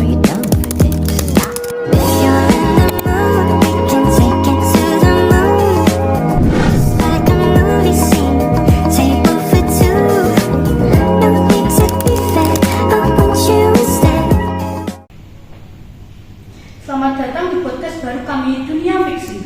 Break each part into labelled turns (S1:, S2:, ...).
S1: you don't forget to stop. If you're in the mood, we can take it to the moon. Just like a movie scene, table for two. No need to be fair, I want you instead.
S2: Selamat datang di podcast baru kami Dunia Fiksi.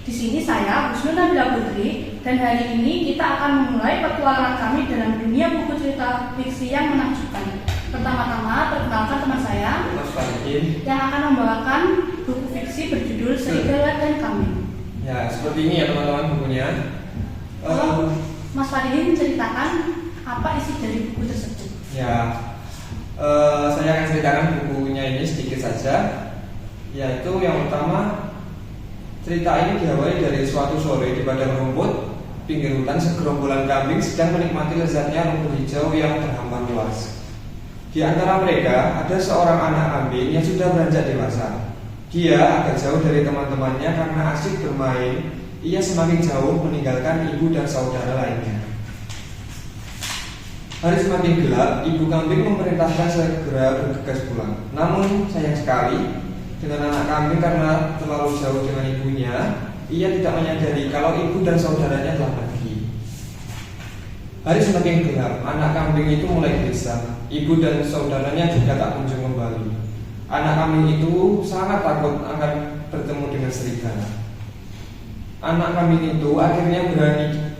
S2: Di sini saya Husnul Nabila Putri, dan hari ini kita akan memulai petualangan kami dalam dunia buku cerita fiksi yang menakjubkan. Pertama-tama perkenalkan teman saya
S3: Mas Farihin
S2: yang akan membawakan buku fiksi berjudul Serigala dan Kambing.
S3: Ya, seperti ini ya teman-teman bukunya.
S2: Tolong Mas Farihin ceritakan apa isi dari buku tersebut.
S3: Ya, saya akan ceritakan bukunya ini sedikit saja. Yaitu yang pertama, cerita ini diawali dari suatu sore di padang rumput pinggir hutan. Segerombolan kambing sedang menikmati lezatnya rumput hijau yang terhampar luas. Di antara mereka ada seorang anak kambing yang sudah beranjak dewasa. Dia agak jauh dari teman-temannya karena asyik bermain. Ia semakin jauh meninggalkan ibu dan saudara lainnya. Hari semakin gelap, ibu kambing memerintahkan segera bergegas pulang. Namun sayang sekali, dengan anak kambing karena terlalu jauh dengan ibunya, ia tidak menyadari kalau ibu dan saudaranya telah pergi. Hari semakin gelap, anak kambing itu mulai gelisah. Ibu dan saudaranya juga tak kunjung kembali. Anak kambing itu sangat takut akan bertemu dengan serigala. Anak kambing itu akhirnya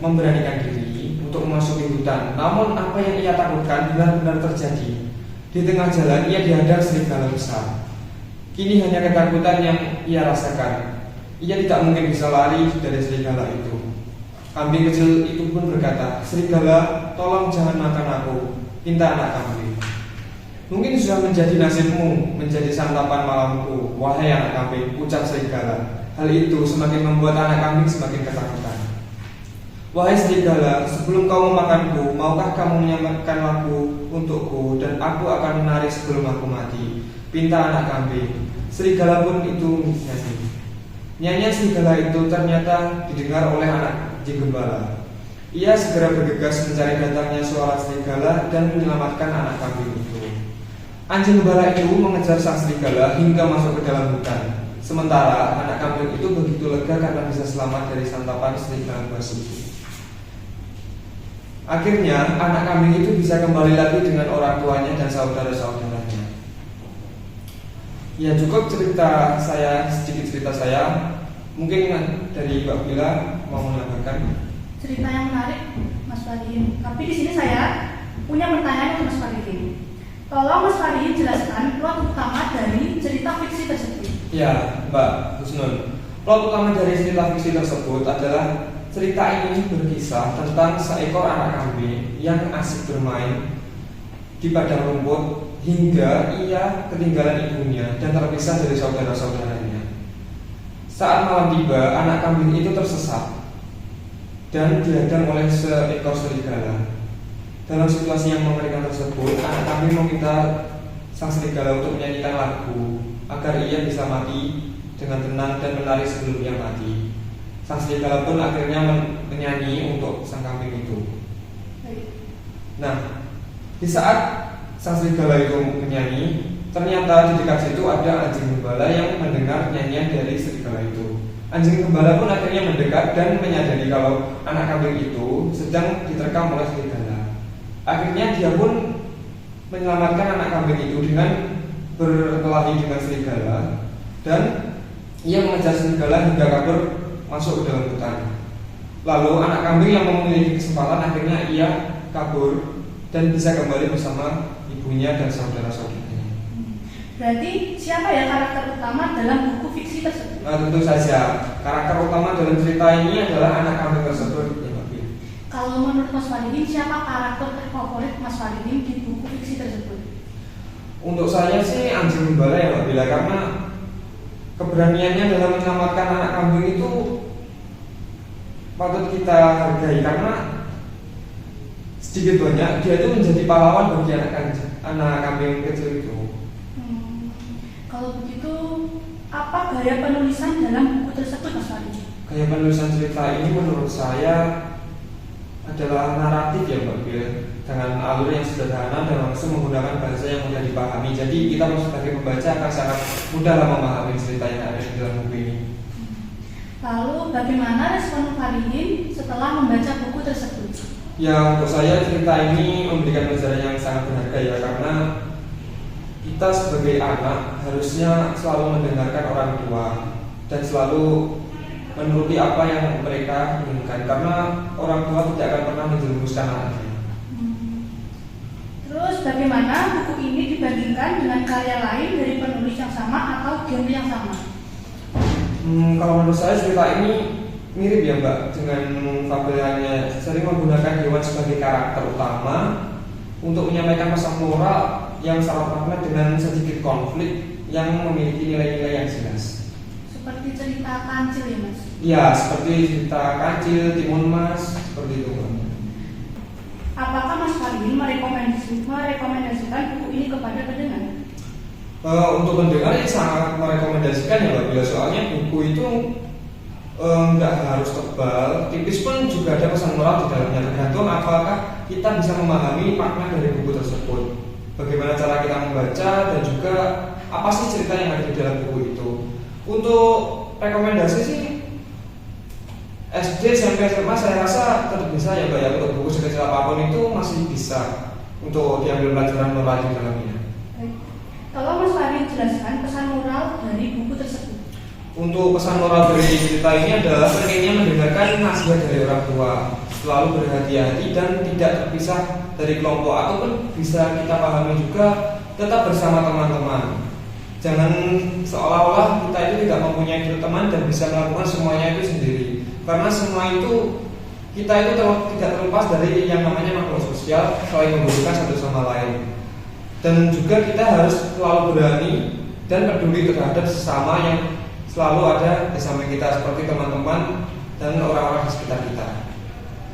S3: memberanikan diri untuk memasuki hutan. Namun apa yang ia takutkan benar-benar terjadi. Di tengah jalan ia dihadang serigala besar. Kini hanya ketakutan yang ia rasakan. Ia tidak mungkin bisa lari dari serigala itu. Kambing kecil itu pun berkata, "Serigala, tolong jangan makan aku," pinta anak kambing. "Mungkin sudah menjadi nasibmu menjadi santapan malamku, wahai anak kambing," ucap serigala. Hal itu semakin membuat anak kambing semakin ketakutan. "Wahai serigala, sebelum kau memakanku, maukah kamu menyampaikan lagu untukku dan aku akan menari sebelum aku mati?" pinta anak kambing. Serigala pun itu nyanyi. Nyanyian serigala itu ternyata didengar oleh anak anjing gembala. Ia segera bergegas mencari datangnya suara serigala dan menyelamatkan anak kambing itu. Anjing gembala itu mengejar sang serigala hingga masuk ke dalam hutan. Sementara anak kambing itu begitu lega karena bisa selamat dari santapan serigala buas itu. Akhirnya anak kambing itu bisa kembali lagi dengan orang tuanya dan saudara-saudaranya. Ya, cukup cerita saya, sedikit cerita saya. Mungkin dari Mbak Bila mau menambahkan
S2: Cerita yang menarik, Mas Farihin. Tapi di sini saya punya pertanyaan untuk Mas Farihin. Tolong Mas Farihin jelaskan plot utama dari cerita fiksi tersebut.
S3: Ya, Mbak Husnul. Plot utama dari cerita fiksi tersebut adalah cerita ini berkisah tentang seekor anak kambing yang asik bermain di padang rumput hingga ia ketinggalan ibunya dan terpisah dari saudara-saudaranya. Saat malam tiba, anak kambing itu tersesat dan dihadang oleh seekor serigala. Dalam situasi yang mengerikan tersebut, anak kambing meminta sang serigala untuk menyanyikan lagu agar ia bisa mati dengan tenang dan menari sebelum ia mati. Sang serigala pun akhirnya menyanyi untuk sang kambing itu. Nah, di saat sang serigala itu menyanyi, ternyata di dekat situ ada anjing gembala yang mendengar nyanyian dari serigala itu. Anjing gembala pun akhirnya mendekat dan menyadari kalau anak kambing itu sedang diterkam oleh serigala. Akhirnya dia pun menyelamatkan anak kambing itu dengan berkelahi dengan serigala, dan ia mengejar serigala hingga kabur masuk ke dalam hutan. Lalu anak kambing yang memiliki kesempatan akhirnya ia kabur dan bisa kembali bersama ibunya dan saudara-saudaranya.
S2: Berarti siapa ya karakter utama dalam buku fiksi tersebut?
S3: Nah, tentu saja karakter utama dalam cerita ini adalah anak kambing tersebut.
S2: Kalau menurut Mas Farihin, siapa karakter terfavorit Mas Farihin di buku fiksi tersebut?
S3: Untuk saya sih anjing gembala ya Mbak Bila, karena keberaniannya dalam menyelamatkan anak kambing itu patut kita hargai, karena sedikit banyak dia itu menjadi pahlawan bagi anak kambing kecil itu.
S2: Kalau begitu, apa gaya penulisan dalam buku tersebut, Mas Farihin?
S3: Gaya penulisan cerita ini menurut saya adalah naratif ya Mbak Bila, dengan alur yang sederhana dan langsung menggunakan bahasa yang mudah dipahami. Jadi kita sebagai pembaca akan sangat mudahlah memahami cerita yang ada di dalam buku ini.
S2: Lalu bagaimana respon Farihin setelah membaca buku tersebut?
S3: Ya, untuk saya cerita ini memberikan pelajaran yang sangat berharga ya, karena kita sebagai anak harusnya selalu mendengarkan orang tua dan selalu menuruti apa yang mereka inginkan, karena orang tua tidak akan pernah menjerumuskan anaknya.
S2: Terus bagaimana buku ini dibandingkan dengan karya lain dari penulis yang sama atau genre yang sama?
S3: Kalau menurut saya cerita ini mirip ya Mbak, dengan fabelannya sering menggunakan hewan sebagai karakter utama untuk menyampaikan pesan moral yang syarat makna dengan sedikit konflik yang memiliki nilai-nilai yang jelas.
S2: Seperti cerita Kancil ya Mas?
S3: Ya, seperti cerita Kancil, Timun Mas, seperti itu.
S2: Apakah Mas Farihin merekomendasikan buku ini kepada pendengar?
S3: Untuk pendengar ini sangat merekomendasikan ya Mbak Bila, soalnya buku itu nggak harus tebal, tipis pun juga ada pesan moral di dalamnya, tergantung apakah kita bisa memahami makna dari buku tersebut, bagaimana cara kita membaca, dan juga apa sih cerita yang ada di dalam buku itu. Untuk rekomendasi sih SD sampai SMA saya rasa tetap bisa ya Mbak ya, untuk buku sekecil apapun itu masih bisa untuk diambil pelajaran moral di dalamnya.
S2: Tolong Mas Farihin jelaskan pesan moral dari buku tersebut.
S3: Untuk pesan moral dari cerita ini adalah pentingnya mendengarkan nasihat dari orang tua, selalu berhati-hati dan tidak terpisah dari kelompok, ataupun bisa kita pahami juga tetap bersama teman-teman. Jangan seolah-olah kita itu tidak mempunyai teman dan bisa melakukan semuanya itu sendiri, karena semua itu kita itu tidak terlepas dari yang namanya makhluk sosial, saling membutuhkan satu sama lain. Dan juga kita harus selalu berani dan peduli terhadap sesama yang selalu ada di samping kita, seperti teman-teman dan orang-orang di sekitar kita.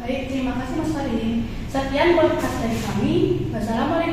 S2: Baik, terima kasih Mas Farihin. Sekian podcast dari kami. Wassalamualaikum.